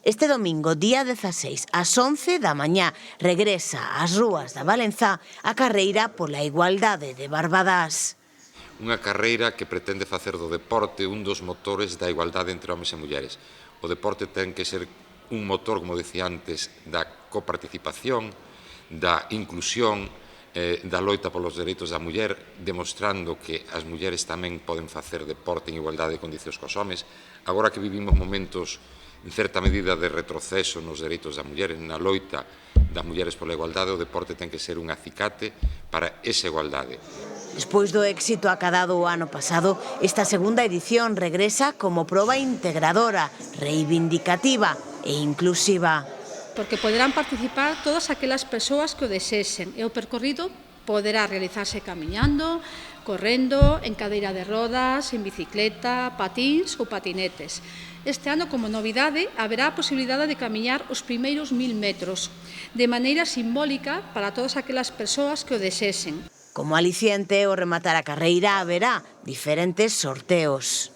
Este domingo, día 16, ás 11 da mañá, regresa ás rúas da Valenzá a carreira pola igualdade de Barbadás. Unha carreira que pretende facer do deporte un dos motores da igualdade entre homes e mulleres. O deporte ten que ser un motor, como decía antes, da coparticipación, da inclusión, da loita polos dereitos da muller, demostrando que as mulleres tamén poden facer deporte en igualdade de condicións cos homes. Agora que vivimos momentos, en certa medida, de retroceso nos dereitos da muller, na loita das mulleres pola igualdade, o deporte ten que ser un acicate para esa igualdade. Despois do éxito acadado o ano pasado, esta segunda edición regresa como proba integradora, reivindicativa e inclusiva. Porque poderán participar todas aquelas persoas que o desexen e o percorrido poderá realizarse camiñando, correndo, en cadeira de rodas, en bicicleta, patins ou patinetes. Este ano, como novidade, haberá a posibilidade de camiñar os primeiros 1000 metros, de maneira simbólica para todas aquelas persoas que o desexen. Como aliciente, ao rematar a carreira haberá diferentes sorteos.